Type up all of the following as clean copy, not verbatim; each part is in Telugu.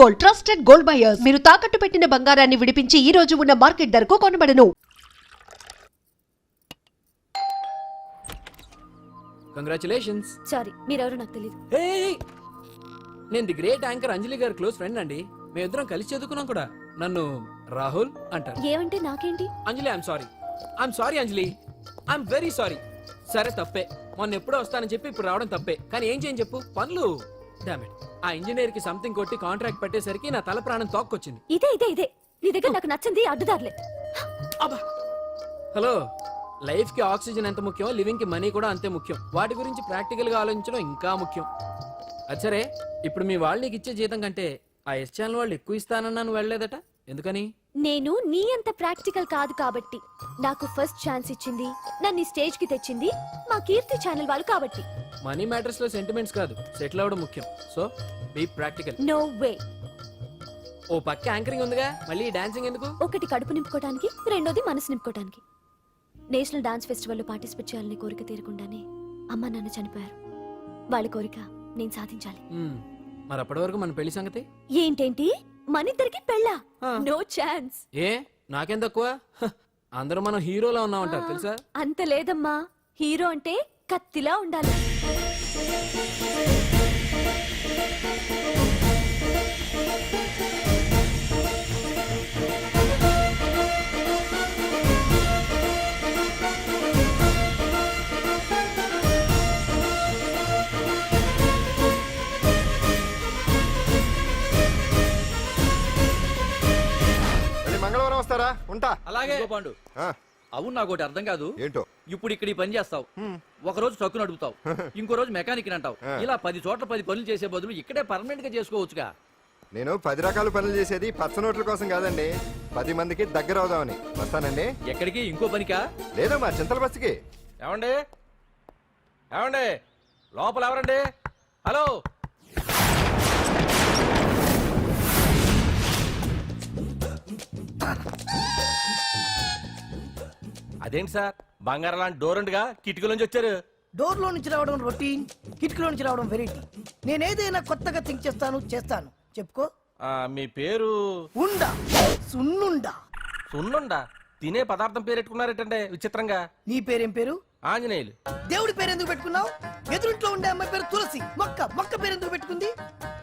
Gold, trusted gold buyers. మీరు తాకట్టు పెట్టిన బంగారాన్ని విడిపించి ఈ రోజు ఉన్న మార్కెట్ ధరకు కొనబడను. కంగ్రాచులేషన్స్. సారీ, మీరెవరో నాకు తెలియదు. నేను ది గ్రేట్ యాంకర్ అంజలి గారి క్లోజ్ ఫ్రెండ్ అండి. మేమిద్దరం కలిసి చదువుకున్నాం కూడా. నన్ను రాహుల్ అంటారు. ఏమంటే నాకేంటి? Anjali I'm sorry Anjali, I'm very sorry. సరే తప్పే, మొన్న ఎప్పుడో వస్తానని చెప్పి ఇప్పుడు రావడం తప్పే. కానీ ఏం చేయని చెప్పు, పనులు. డామిట్, ఆ ఇంజనీర్ కి సంథింగ్ కొట్టి కాంట్రాక్ట్ పెట్టేసరికి నా తల ప్రాణం తోక్కొచ్చింది. ఇదే నీ దగ్గర నాకు నచ్చింది అడ్డుదారులే. అబ్బా, హలో, లైఫ్ కి ఆక్సిజన్ ఎంత ముఖ్యం, లివింగ్ కి మనీ కూడా అంతే ముఖ్యం. వాటి గురించి ప్రాక్టికల్ గా ఆలోచించడం ఇంకా ముఖ్యం. అచ్చరే, ఇప్పుడు మీ వాళ్ళు నీకు ఇచ్చే జీతం కంటే ఆ ఎస్ ఛానల్ వాళ్ళు ఎక్కువ ఇస్తానన్నా నువ్వు వెళ్ళలేదట, ఎందుకని? నేను నీ అంత ప్రాక్టికల్ కాదు కాబట్టి. నాకు ఫస్ట్ ఛాన్స్ ఇచ్చింది, నన్ను స్టేజ్ కి తెచ్చింది మా కీర్తి ఛానల్ వాళ్ళు కాబట్టి. మనీ మ్యాటర్స్ లో సెంటిమెంట్స్ కాదు, సెటిల్ అవ్వడం ముఖ్యం. So be practical. No way. ఓ పక్క యాంకరింగ్ ఉందిగా, మళ్ళీ డాన్సింగ్ ఎందుకు? ఒకటి కడుపు నింపుకోవడానికి, రెండోది మనసు నింపుకోవడానికి. నేషనల్ డాన్స్ ఫెస్టివల్ లో పార్టిసిపేట్ చేయాలని కోరిక తీరకుండానే అమ్మ నాన్న చనిపోయారు. వాళ్ళ కోరిక నేను సాధించాలి. మరి అప్పటి వరకు మన పెళ్లి సంగతి ఏంటేంటి? మనిద్దరికి పెళ్ళా? No chance. ఏ నాకేం తక్కువ? అందరూ మనం హీరోలా ఉన్నామంటారు తెలుసా? అంత లేదమ్మా, హీరో అంటే కత్తిలా ఉండాలి. మంగళవారం వస్తారా? ఉంటా. అలాగే పాండు. అవును, నాకు ఒకటి అర్థం కాదు. ఏంటో? ఇప్పుడు ఇక్కడ ఈ పని చేస్తావు, ఒక రోజు ట్రక్కు నడుపుతావు, ఇంకో రోజు మెకానిక్ అంటావు. ఇలా 10 చోట్ల 10 పనులు చేసే బదులు ఇక్కడే పర్మనెంట్ గా చేసుకోవచ్చుగా. నేను 10 రకాల పనులు చేసేది పచ్చ నోట్ల కోసం కాదండి, 10 మందికి దగ్గర అవుదామని. వస్తానండి. ఎక్కడికి? ఇంకో పనికా? లేదు, మా చింతల బస్సుకి. ఏమండి ఏమండి, లోపల ఎవరండి? హలో, అదేంటి సార్, బంగారం లాంటి డోర్ ఉండగా కిటికీలోంచి వచ్చారు? డోర్ లో నుంచి రావడం రొటీన్, కిటికీలో నుంచి రావడం వెరైటీ. నేనేదైనా కొత్తగా థింక్ చేస్తాను. చెప్పుకో. మీ పేరు? ఉండా, సున్నుండా. సున్నుండా? తినే పదార్థం పేరు పెట్టుకున్నారేటండి విచిత్రంగా. నీ పేరేం పేరు? ఆంజనేయులు. దేవుడి పేరు ఎందుకు పెట్టుకున్నావు? ఎదురింట్లో ఉండే అమ్మాయి పేరు తులసి. మొక్క పేరు ఎందుకు పెట్టుకుంది?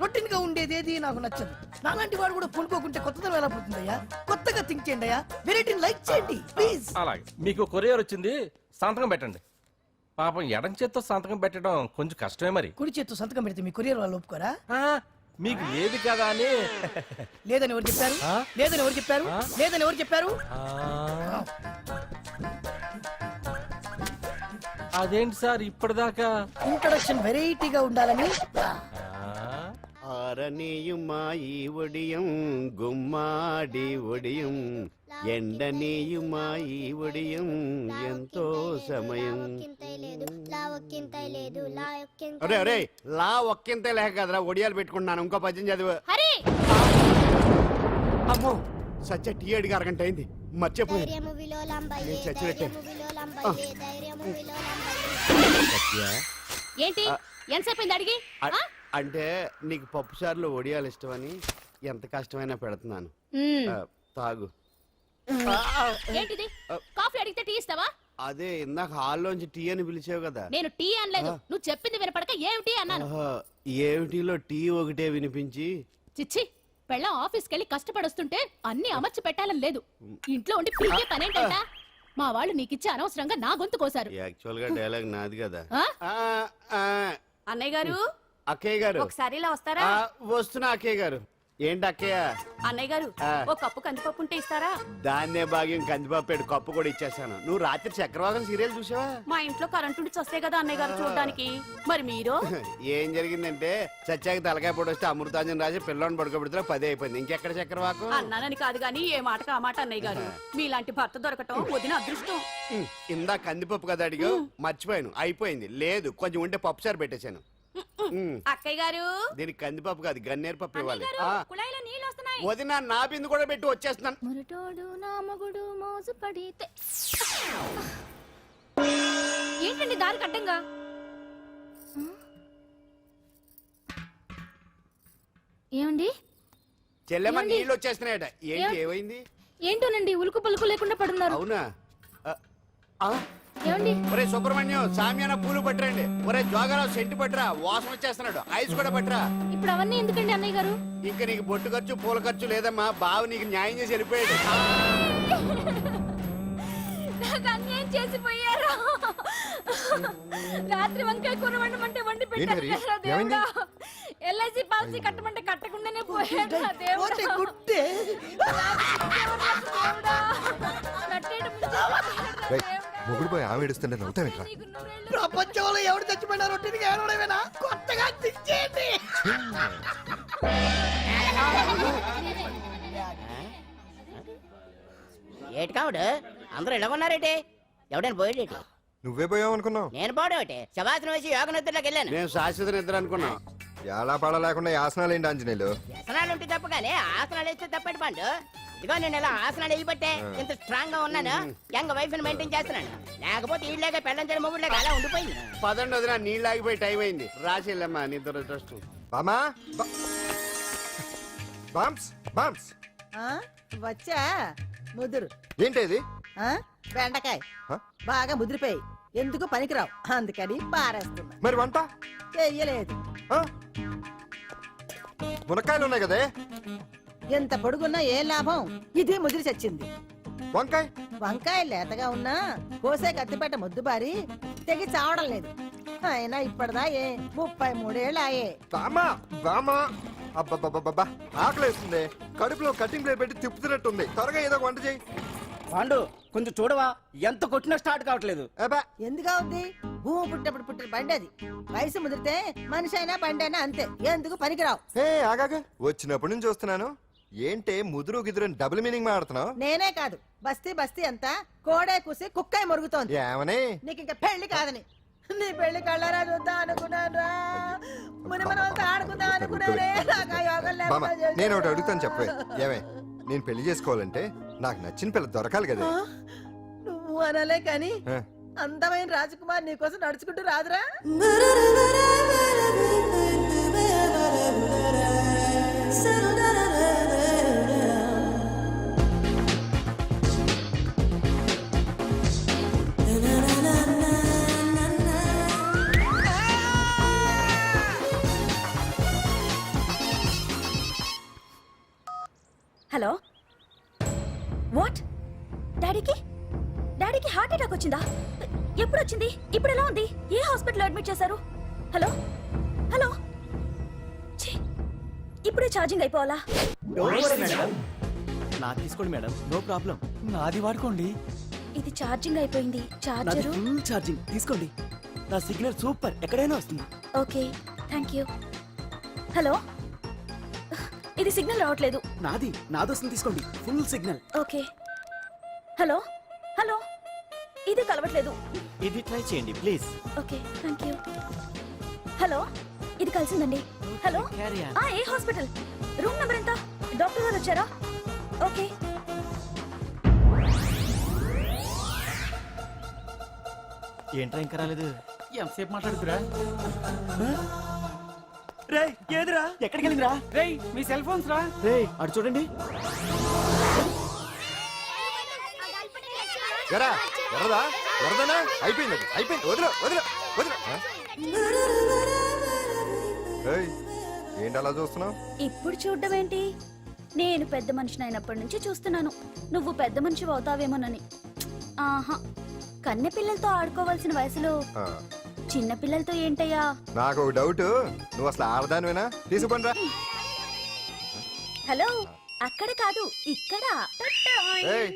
రొటీన్ గా ఉండేదేది నాకు నచ్చదు. నాలాంటి వాడు కూడా కొనుక్కోకుంటే కొత్తదనం ఎలా పుడుతుందయ్యా? కొత్తగా థింక్ చేయండి అయ్యా, వెరైటీని లైక్ చేయండి ప్లీజ్. అలాగే, మీకు కొరియర్ వచ్చింది, సంతకం పెట్టండి. పాపం ఎడం చేత్తో సంతకం పెట్టడం కొంచెం కష్టమే. మరి కుడి చేత్తో సంతకం పెడితే మీ కొరియర్ వాళ్ళు ఒప్పుకోరా? మీకు లేదు కదా అని. లేదని ఎవరు చెప్పారు? లేదని ఎవరు చెప్పారు? లేదని ఎవరు చెప్పారు? అదేంటి సార్ ఇప్పటిదాకా? ఇంట్రడక్షన్ వెరైటీగా ఉండాలని. ఆరనీయుమాయి ఒడియం గుమ్మాడి ఒడియం, ఎండనీయుమాయి ఒడియం ఎంతో సమయం. అరే అరే, లా ఒక్కింతే లేక కదరా ఒడియాలు పెట్టుకుంటున్నాను. ఇంకో పద్యం చదివు. అమ్మో, సత్య టీ అడిగి అరగంట అయింది, మర్చిపోయింది. ఏంటి ఎంతసేపు అడిగి? అంటే నీకు పప్పు సార్లు ఒడియాలు ఇష్టమని ఎంత కష్టమైనా పెడుతున్నాను, తాగు. ఏంటిది? కాఫీ అడిగితే టీ ఇస్తావా? అదే ఇందాక హాల్లోంచి టీ అని పిలిచావు కదా. నేను టీ అనలేదు, నువ్వు చెప్పింది వినపడక ఏమిటి అన్నాను. ఏమిటిలో టీ ఒకటే వినిపించి. చిచ్చి, పెళ్ళం ఆఫీస్కి వెళ్ళి కష్టపడొస్తుంటే అన్ని అమర్చి పెట్టాలని లేదు. ఇంట్లో ఉండి పీకే పనేంటంట? మా వాళ్ళు నీకిచ్చే అనవసరంగా నా గొంతు కోసారు. యాక్చువల్ గా డైలాగ్ నాది కదా. అన్నయ్య గారు, అక్కయ్య గారు ఒకసారి ఇలా వస్తారా? వస్తున్నా అక్కయ్య గారు. ఏంటి అక్కయ్య? అన్నయ్య గారు, ఒక కప్పు కందిపప్పు ఉంటే ఇస్తారా? దాన్నే భాగ్యం కందిపప్పు కప్పు కూడా ఇచ్చేసాను. నువ్వు రాత్రి చక్రవాకం సీరియల్ చూసావా? మా ఇంట్లో కరెంటు ఉండి వస్తే కదా అన్నయ్య గారు చూడడానికి. మరి మీరు? ఏం జరిగిందంటే సత్యాకి తలకాయ పొడి వస్తే అమృతాంజన్ రాజు పిల్లని పడుకోబెడితే 10 అయిపోయింది. ఇంకెక్కడ చక్రవాకం? అన్నానని కాదు గానీ ఏ మాటకు ఆ మాట అన్నయ్య గారు. మీలాంటి భర్త దొరకటం వదిన అదృష్టం. ఇందా కందిపప్పు కదా అడిగా, మర్చిపోయాను. అయిపోయింది. లేదు, కొంచెం ఉంటే పప్పు సార్ పెట్టేశాను. అక్కయ్య గారు, దీనికి కందిపప్పు కాదు గన్నేరు పప్పు ఇవ్వాలి. కుళాయిలో నీళ్ళు వస్తున్నాయి. వదిన నా బిందు కూడా పెట్టి వచ్చేస్తున్నాను. మురటోడు నా మగుడు మోసు పడితే. ఏంటండి దారి కట్టంగా? ఏమండి, చెల్లెమ్మ ఏమండి? నీళ్ళు వచ్చేస్తున్నాయట ఏంటి ఏమైంది ఏంటోనండి ఉలుకు పలుకు లేకుండా పడున్నారు అవునా ఆ? ఏమండి ఒరే సుబ్రహ్మణ్యం సామ్యాన పూలు పట్టరండి ఒరే జోగరావు సెంటు పట్టరా వాసన వచ్చేస్తున్నాడు ఐస్ కూడా పట్టరా ఇప్పుడు అవన్నీ ఎందుకండి అన్నయ్య గారు ఇంకా నీకు బొట్టు ఖర్చు పూల ఖర్చు లేదమ్మా బావ నీకు న్యాయం చేసి వెళ్ళిపోయాడు నాకు అన్యాయం చేసిపోయారు రాత్రి వంకాయ కూర వండమంటే వండి ఏంటి హరి? ఏమైంది? ఎల్ఐసి పాలసీ కట్టమంటే కట్టకుండానే పోయాడు నా పోతే దేవుడా. గుట్టే దేవుడా. నట్టేట ముంచేసాడు రేయ్, దేవుడా. మొగుడు పోయి ఆమె ఏడుస్తుంటే నవ్వుతావేంట్రా? నీకు నూరేళ్ళు. ప్రపంచంలో ఎవరు చచ్చిపోయినా రొట్టెకి ఏడవడమేనా కొత్తగా తెచ్చేయండి ఏటి కావుడు అందరూ ఇలా ఉన్నారేటి ఎవడైనా పోయేటి నువ్వే పోయావు అనుకున్నావు. నేను పోవడం శవాసనం వేసి యోగ నిద్రలోకి వెళ్ళాను నేను శాశ్వత నిద్ర అనుకున్నా ఎలా పాడ లేకుండా ఆసనాలు ఏంటి ఆంజనేయులు? వ్యసనాలు ఉంటే తప్ప కానీ ఆసనాలు వేస్తే తప్పటి పండు ఇదిగో నేను ఇలా ఆసనాలు వేయబట్టే ఇంత స్ట్రాంగ్ గా ఉన్నాను యంగ్ వైఫ్ ని మెయింటైన్ చేస్తున్నాను లేకపోతే ఈళ్ళగా పెళ్ళంచని మొగుళ్ళగా అలా ఉండిపోయింది పదండి వదిన నీళ్ళు ఆగిపోయి టైం అయింది రాసి వెళ్ళమ్మా నిద్ర ట్రస్ట్ బామా బామ్స్ బామ్స్ వచ్చా ముదురు ఏంటి ఇది? బెండకాయ హ? బాగా ముదిరిపోయి ఎందుకు పనికిరావు అందుకని పారేస్తున్నా మరి వంట? చెయ్యలేదు ఆ? మునక్కాయలు ఉన్నాయి కదే. ఎంత పొడుగున్నా ఏం లాభం ఇది ముదిరి చచ్చింది వంకాయ వంకాయ లేతగా ఉన్నా కోసే కత్తిపేట ముద్దు బారి తెగి చావడం లేదు అయినా ఇప్పటిదా 33 ఏళ్ళు ఆయే బామా బామా అబ్బబ్బబ్బబ్బా ఆకలేస్తుంది. కడుపులో కటింగ్ ప్లేట్ పెట్టి తిప్పుతున్నట్టుంది. త్వరగా ఏదో ఒక వంట చేయి. పాండు కొంచెం చూడవా ఎంత కొట్టినా స్టార్ట్ కావట్లేదు అబ్బా ఎందుగా ఉంది భూమి పుట్టినప్పుడు పుట్టిన బండి అది వయసు ముదిరితే మనిషి అయినా బండి అయినా అంతే ఎందుకు పనికిరావు ఏ ఆగాగ వచ్చినప్పటి నుంచి చూస్తున్నాను. ఏంటే ముదురు గిదురు డబుల్ మీనింగ్ మాడుతున్నావు? నేనే కాదు బస్తీ బస్తీ అంతా కోడే కూసి కుక్కే మురుగుతోంది ఏమని? నీకు ఇంకా పెళ్లి కాదని నీ పెళ్లి కళ్ళారా చూద్దాం అనుకున్నాను రా ముని మనం అంతా ఆడుకుందాం అనుకున్నానే నాకు ఆ యోగం బామ్మ లేకుండా చేశారు. నేను ఒకటి అడుగుతాను చెప్పే. ఏమే నేను పెళ్లి చేసుకోవాలంటే నాకు నచ్చిన పిల్ల దొరకాలి కదా. ఆ? నువ్వు అనలే కానీ ఆ, అందమైన రాజకుమార్ నీకోసం నడుచుకుంటూ రాదురా హలో వాట్ డాడీకి డాడీకి హార్ట్ అటాక్ వచ్చిందా ఎప్పుడు వచ్చింది ఇప్పుడు ఎలా ఉంది ఏ హాస్పిటల్ అడ్మిట్ చేశారు హలో హలో ఛీ, ఇప్పుడే ఛార్జింగ్ అయిపోవాలా నాకు తీసుకోండి మేడం నో ప్రాబ్లం నాది వాడుకోండి ఇది ఛార్జింగ్ అయిపోయింది నాది చార్జరు ఫుల్ ఛార్జింగ్ తీసుకోండి నా సిగ్నల్ సూపర్ ఎక్కడైనా వస్తుంది ఓకే థ్యాంక్ యూ హలో ఇది సిగ్నల్ రావట్లేదు నాది వస్తుంది తీసుకోండి full signal okay hello hello ఇది కలవట్లేదు ఇది ట్రై చేయండి please okay thank you hello ఇది కలిసిందండి హలో Carry on. ఏ హాస్పిటల్ రూమ్ నెంబర్ ఎంత డాక్టర్ గారు వచ్చారా ఓకే ఏంట్రా ఇంకా రాలేదు ఎంతసేపు మాట్లాడుతురా రే ఏదిరా ఎక్కడికి వెళ్ళిందిరా రేయ్ మీ సెల్ ఫోన్స్ రా రే అటు చూడండి ఎరా ఎరదా ఎరదనా అయిపోయింది అది. అయిపోయింది వదిలే వదిలే వదిలే. ఆ? ఏయ్, ఏంటి అలా చూస్తున్నావు? ఇప్పుడు చూడ్డం ఏంటి నేను పెద్ద మనిషిని అయినప్పటి నుంచి చూస్తున్నాను నువ్వు పెద్ద మనిషి అవుతావేమోనని ఆహా కన్నె పిల్లలతో ఆడుకోవాల్సిన వయసులో ఆ, చిన్న పిల్లలతో ఏంటయ్యా నాకు ఒక డౌట్. నువ్వు అసలు ఆడదానివేనా? తీసుకుంటా. హలో అక్కడ కాదు ఇక్కడ ఏయ్,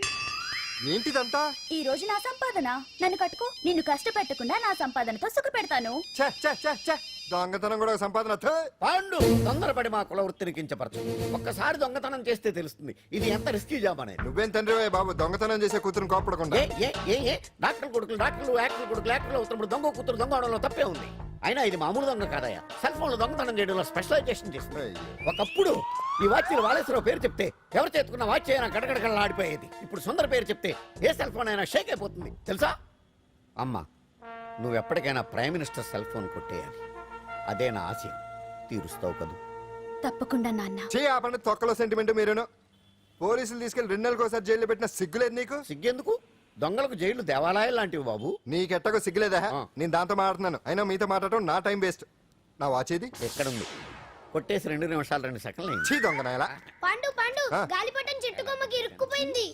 ఏంటిదంతా? ఈ రోజు నా సంపాదన నన్ను కట్టుకో నిన్ను కష్టపెట్టకుండా నా సంపాదనతో సుఖ పెడతాను ఛే, ఛే, ఛే, ఛే. దొంగతనం కూడా ఒక సంపాదన. థూ. పాండు తొందరపడి మా కుల వృత్తిని కించపరచు ఒక్కసారి దొంగతనం చేస్తే తెలుస్తుంది ఇది ఎంత రిస్కీ జాబ్ అనేది నువ్వేం తండ్రివే బాబు దొంగతనం చేసే కూతురుని కోపడకుండా. డాక్టర్ కొడుకులు డాక్టర్లు యాక్టర్ కొడుకులు యాక్టర్లు అవుతున్నప్పుడు దొంగ కూతురు దొంగ అవడంలో తప్పే ఉంది అయినా ఇది మామూలు దొంగ కాదయ్యా సెల్ ఫోన్ లో దొంగతనం చేయడంలో స్పెషలైజేషన్ చేస్తుంది అయ్యో. ఒకప్పుడు ఈ వాచ్లు వాలేశ్వరరావు పేరు చెప్తే ఎవరు చేతుకున్న వాచ్ అయినా గడగడగడలా ఆడిపోయేది ఇప్పుడు సుందర పేరు చెప్తే ఏ సెల్ ఫోన్ అయినా షేక్ అయిపోతుంది తెలుసా అమ్మా నువ్వు ఎప్పటికైనా ప్రైమ్ మినిస్టర్ సెల్ ఫోన్ కొట్టేయాలి అదే నా ఆశయం తీరుస్తావు కదూ తప్పకుండా నాన్న. ఆపండి తొక్కలో సెంటిమెంట్ మీరును. పోలీసులు తీసుకెళ్లి 2 నెలలకు ఒకసారి జైల్లో పెట్టిన సిగ్గులేదు నీకు? సిగ్గెందుకు? దొంగలకు జైలు దేవాలయాలు లాంటివి బాబు. నీకెట్టకో సిగ్గులేదా? ఆ. నేను దాంతో మాట్లాడుతున్నాను, అయినా మీతో మాట్లాడటం నా టైం వేస్ట్. నా వాచేది ఎక్కడుంది? కొట్టేసి 2 నిమిషాలు 2 సెకండ్లు అయింది. చీ దొంగ నాయలా. పండు పండు ఆ. గాలిపటం చెట్టు కొమ్మకి ఇరుక్కుపోయింది.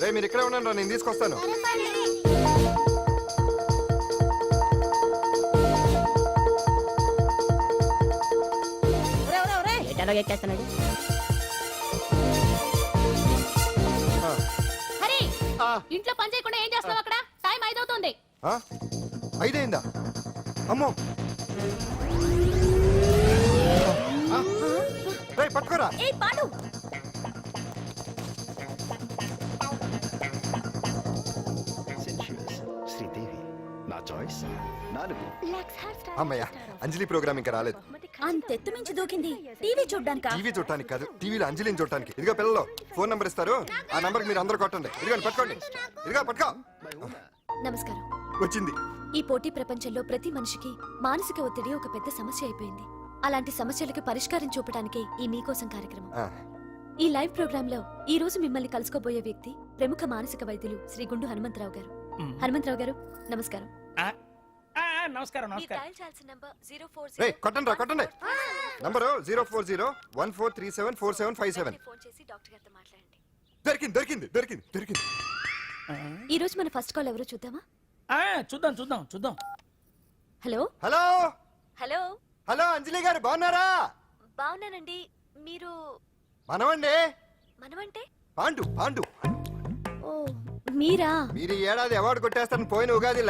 రే మీరు ఇక్కడే ఉండండి, నేను తీసుకొస్తాను. ఒరేయ్, ఒరేయ్, ఒరేయ్. ఎటాలో ఎక్కేస్తున్నాడు. ఆ. హరి, ఇంట్లో పని చేయకుండా ఏం చేస్తున్నావు అక్కడ? టైం 5 అవుతుంది. ఆ? 5 అయిందా? అమ్మో రే పట్టుకోరా. ఏయ్ పాండు, శ్రీదేవి నా చాయిస్ 4. అమ్మయ్య, అంజలి ప్రోగ్రామ్ ఇంకా రాలేదు. అంతెత్తు మించి దూకింది. టీవీ చూడ్డానికా? టీవీ చూడటానికి కాదు, టీవీలో అంజలిని చూడటానికి. ఇదిగో పిల్లలు ఫోన్ నంబర్ ఇస్తారు, ఆ నంబర్ మీరు అందరూ కొట్టండి. ఇదిగోండి పట్టుకోండి. ఇదిగో పట్టుకో. నమస్కారం. వచ్చింది. ఈ పోటీ ప్రపంచంలో ప్రతి మనిషికి మానసిక ఒత్తిడి ఒక పెద్ద సమస్య అయిపోయింది. అలాంటి సమస్యలకు పరిష్కారం చూపడానికే ఈ మీకోసం కార్యక్రమం. ఆ, ఈ లైవ్ ప్రోగ్రామ్ లో ఈ రోజు మిమ్మల్ని కలుసుకోబోయే వ్యక్తి ప్రముఖ మానసిక వైద్యులు శ్రీ గుండు హనుమంతరావు గారు. హనుమంతరావు గారు, నమస్కారం. నమస్కారం మీరు డయల్ చేయాల్సిన నంబర్ 040. రే కొట్టండి రా కొట్టండి. నంబరు 04014374757. ఫోన్ చేసి డాక్టర్ గారితో మాట్లాడండి. దొరికింది దొరికింది దొరికింది దొరికింది. ఈ రోజు మన ఫస్ట్ కాల్ ఎవరో చూద్దామా? చూద్దాం. హలో హలో హలో, హలో అంజలి గారు బాగున్నారా? బాగున్నానండి. మీరు మనమండి మనమంటే? పాండు పాండు. ఓ మీరా? మీరు ఈ ఏడాది అవార్డు కొట్టేస్తారని పోయిన ఉగాది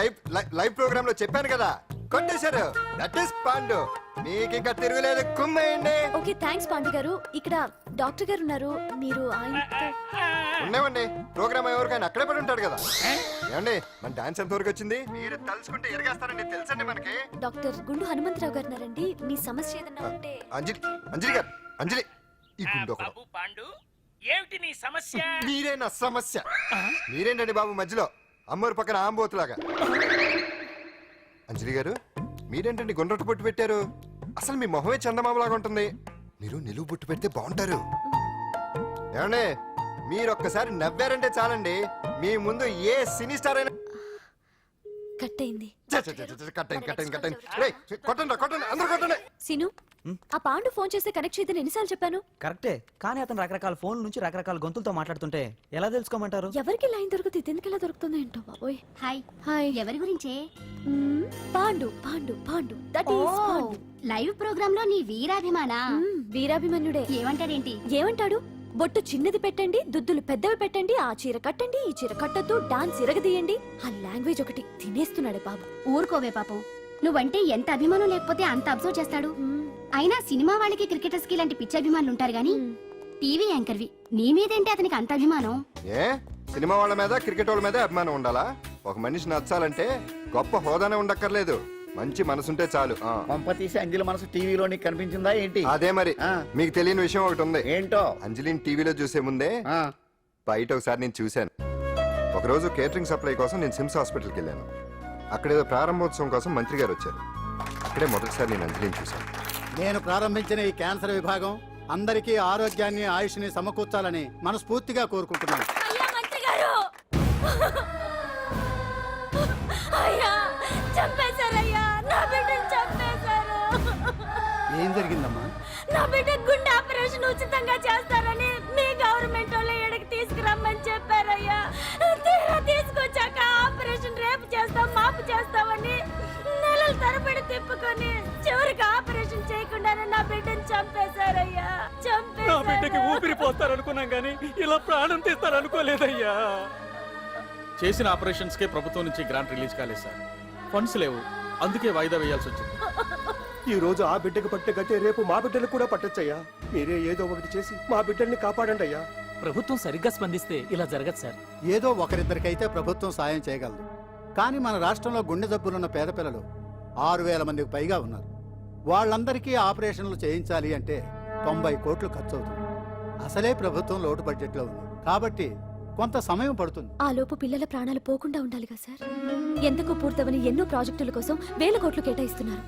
లైవ్ ప్రోగ్రామ్ లో చెప్పాను కదా, కొట్టేశారు. That is Pandu. మీకు ఇంకా తిరుగులేదు, కుమ్మేయండి. ఓకే థ్యాంక్స్ పాండు గారు. ఇక్కడ డాక్టర్ గారు ఉన్నారు, మీరు ఆయనతో. ఉన్నామండి, ప్రోగ్రామ్ ఎవరికైనా అక్కడే పడి ఉంటాడు కదా. ఏమండి మన డాన్స్ ఎంత వరకు వచ్చింది? మీరు తలుచుకుంటే ఎరగేస్తారండి, తెలుసండి మనకి. డాక్టర్ గుండు హనుమంతరావు గారు ఉన్నారండి. మీ సమస్య ఏదన్నా ఉంటే. అంజలి అంజలి గారు, అంజలి ఈ గుండు ఒకడు. పాండు, ఏమిటి నీ సమస్య? మీరే నా సమస్య. మీరేంటండి బాబు మధ్యలో అమ్మోరు పక్కన ఆంబోతులాగా? అంజలి గారు మీరేంటండి గుండ్రటి బొట్టు పెట్టారు? అసలు మీ మొహమే చందమామలాగా ఉంటుంది. మీరు నిలువు బొట్టు పెడితే బాగుంటారు. ఏమండి మీరు ఒక్కసారి నవ్వారంటే చాలండి, మీ ముందు ఏ సినీ స్టార్ అయినా కట్ అయింది. కొట్టండి కొట్టండి అందరూ కొట్టండి. సిను, ఆ పాండు ఫోన్ చేస్తే కనెక్ట్ చేయదని ఎన్నిసార్లు చెప్పాను? కరెక్టే, కానీ అతను రకరకాల ఫోన్ నుంచి రకరకాల గొంతులతో మాట్లాడుతుంటే ఎలా తెలుసుకోమంటారు? ఎవరికి లైన్ దొరుకుతుంది, దీనికి ఎలా దొరుకుతుందో ఏంటో బాబోయ్. Hi hi. ఎవరి గురించే? Pandu Pandu Pandu, that is Pandu. Live programme లో నీ వీరాభిమానా? వీరాభిమన్యుడే. ఏమంటాడేంటి? ఏమంటాడు? బొట్టు చిన్నది పెట్టండి, దుద్దులు పెద్దవి పెట్టండి, ఆ చీర కట్టండి, ఈ చీర కట్టద్దు, డాన్స్ ఇరగదీయండి. ఆ లాంగ్వేజ్ ఒకటి తినేస్తున్నాడే బాబు. ఊరుకోవే పాపం, నువ్వంటే ఎంత అభిమానం లేకపోతే అంత అబ్జర్వ్ చేస్తాడు. అయినా సినిమా వాళ్ళకి క్రికెటర్స్ కి ఇలాంటి పిచ్చి అభిమానులు ఉంటారు గానీ టీవీ యాంకర్వి నీ మీదేంటి అతనికి అంత అభిమానం? ఏ సినిమా వాళ్ళ మీద క్రికెట్ వాళ్ళ మీద అభిమానం ఉండాలా? ఒక మనిషి నచ్చాలంటే గొప్ప హోదానే ఉండక్కర్లేదు, మంచి మనసుంటే చాలు. పంప తీసి అంజలి మనసు టీవీలో నీకు కనిపించిందా ఏంటి? అదే మరి. ఆ. మీకు తెలియని విషయం ఒకటి ఉంది. ఏంటో? అంజలిని టీవీలో చూసే ముందే ఆ, బయట ఒకసారి నేను చూశాను. ఒకరోజు కేటరింగ్ సప్లై కోసం నేను సిమ్స్ హాస్పిటల్కి వెళ్ళాను. అక్కడేదో ప్రారంభోత్సవం కోసం మంత్రి గారు వచ్చారు. అక్కడే మొదటిసారి నేను అంజలిని చూశాను. నేను ప్రారంభించిన ఈ క్యాన్సర్ విభాగం అందరికీ ఆరోగ్యాన్ని ఆయుష్ని సమకూర్చాలని మనస్ఫూర్తిగా కోరుకుంటున్నాను. అయ్యా మంత్రి గారు, అయ్యా చంపేశారయ్యా, నా బిడ్డను చంపేశారు. ఏం జరిగిందమ్మా? నా బిడ్డ గుండె ఆపరేషన్ ఉచితంగా చేస్తారని మీ గవర్నమెంట్ వాళ్ళు ఇక్కడికి తీసుకురమ్మని చెప్పారయ్యా. తీరా తీసుకొచ్చాక ఆపరేషన్ రేపు చేస్తాం మాపు చేస్తామని నెలల తరబడి తిప్పుకొని చివరికి ఆపరేషన్ చేయకుండానే నా బిడ్డను చంపేశారయ్యా. నా బిడ్డకి చంపేశారు. ఊపిరి పోస్తారనుకున్నాం గానీ ఇలా ప్రాణం తీస్తారనుకోలేదయ్యా. చేసిన ఆపరేషన్స్ కే ప్రభుత్వం నుంచి గ్రాంట్ రిలీజ్ కాలేదు సార్, ఫండ్స్ లేవు, అందుకే వాయిదా వేయాల్సి వచ్చింది. ఈ రోజు ఆ బిడ్డకు పట్టే గట్టే రేపు మా బిడ్డలు కూడా పట్టొచ్చయ్యా. మీరే ఏదో ఒకటి చేసి మా బిడ్డల్ని కాపాడండి అయ్యా. ప్రభుత్వం సరిగ్గా స్పందిస్తే ఇలా జరగదు సార్. ఏదో ఒకరిద్దరికైతే ప్రభుత్వం సాయం చేయగలదు, కానీ మన రాష్ట్రంలో గుండె జబ్బులున్న పేద పిల్లలు 6,000 మందికి పైగా ఉన్నారు. వాళ్ళందరికీ ఆపరేషన్లు చేయించాలి అంటే 90 కోట్లు ఖర్చు అవుతుంది. అసలే ప్రభుత్వం లోటు బడ్జెట్లో ఉంది కాబట్టి కొంత సమయం పడుతుంది. ఆ లోపు పిల్లల ప్రాణాలు పోకుండా ఉండాలిగా సార్. ఎంతకు పూర్తవని ఎన్నో ప్రాజెక్టుల కోసం వేల కోట్లు కేటాయిస్తున్నారు.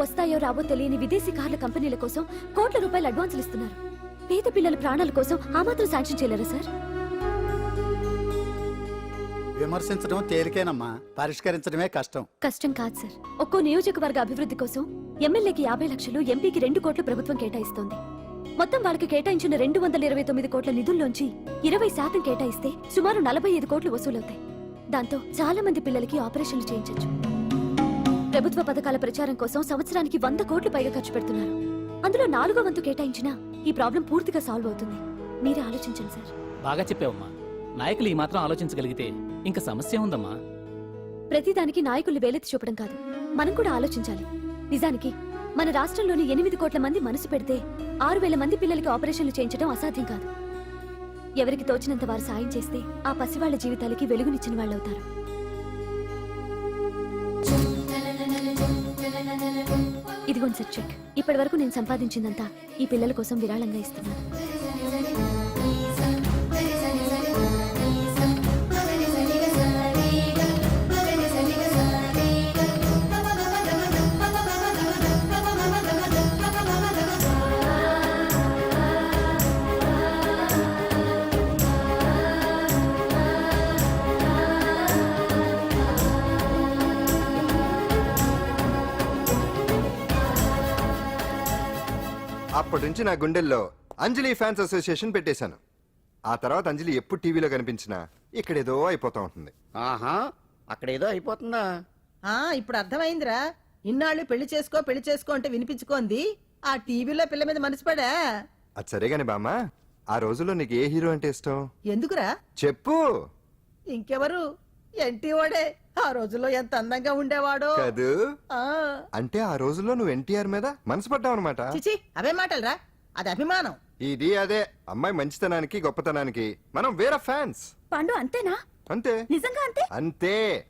వస్తాయో రావో తెలియని విదేశీ కార్ల కంపెనీల కోసం కోట్ల రూపాయలు అడ్వాన్సులు ఇస్తున్నారు. పేద పిల్లల ప్రాణాల కోసం ఆ మాత్రం శాంక్షన్ చేయలేరా సార్? విమర్శించడం తేలికేనమ్మా, పరిష్కరించడమే కష్టం. కష్టం కాదు సార్. ఒక్కో నియోజకవర్గ అభివృద్ధి కోసం ఎమ్మెల్యేకి 50 లక్షలు, ఎంపీకి 2 కోట్లు ప్రభుత్వం కేటాయిస్తోంది. మొత్తం వాళ్ళకి కేటాయించిన 229 కోట్ల నిధుల్లోంచి 20% కేటాయిస్తే సుమారు 45 కోట్లు వసూలవుతాయి. దాంతో చాలా మంది పిల్లలకి ఆపరేషన్లు చేయించొచ్చు. ప్రభుత్వ పథకాల ప్రచారం కోసం సంవత్సరానికి 100 కోట్లు పైగా ఖర్చు పెడుతున్నారు. అందులో 4వ వంతు కేటాయించినా ఈ ప్రాబ్లం పూర్తిగా సాల్వ్ అవుతుంది. మీరే ఆలోచించండి సార్. బాగా చెప్పావమ్మా. నాయకులు ఈ మాత్రం ఆలోచించగలిగితే ఇంకా సమస్య ఉందమ్మా. ప్రతిదానికి నాయకుల్ని వేలెత్తి చూపడం కాదు, మనం కూడా ఆలోచించాలి. నిజానికి మన రాష్ట్రంలోని 8 కోట్ల మంది మనసు పెడితే 6,000 మంది పిల్లలకి ఆపరేషన్లు చేయించడం అసాధ్యం కాదు. ఎవరికి తోచినంత వారు సాయం చేస్తే ఆ పసివాళ్ల జీవితాలకి వెలుగునిచ్చిన వాళ్ళవుతారు. ఇదిగోండి సార్ చెక్. ఇప్పటి వరకు నేను సంపాదించిందంతా ఈ పిల్లల కోసం విరాళంగా ఇస్తున్నాను. అప్పటి నుంచి నా గుండెల్లో అంజలి ఫ్యాన్స్ అసోసియేషన్ పెట్టేశాను. ఆ తర్వాత అంజలి ఎప్పుడు టీవీలో కనిపించినా ఇక్కడేదో అయిపోతా ఉంటుంది. ఆహా, అక్కడేదో అయిపోతుందా? ఇప్పుడు అర్థమైందిరా. ఇన్నాళ్ళు పెళ్లి చేసుకో అంటే వినిపించుకోంది ఆ టీవీలో పిల్ల మీద మనసు పడా. అది సరే గాని బామ్మ, ఆ రోజుల్లో నీకు ఏ హీరో అంటే ఇష్టం? ఎందుకురా? చెప్పు. ఇంకెవరు? ఎన్టీ వాడే. ఆ రోజుల్లో ఎంత అందంగా ఉండేవాడో కాదు. ఆ. అంటే ఆ రోజుల్లో నువ్వు ఎన్టీఆర్ మీద మనసు పడ్డావు అనమాట. చిచి, అవే మాటలరా, అది అభిమానం. ఇది అదే అమ్మాయి మంచితనానికి గొప్పతనానికి మనం వేరే ఫ్యాన్స్. పాండు అంతేనా? అంతే. నిజంగా అంతే? అంతే.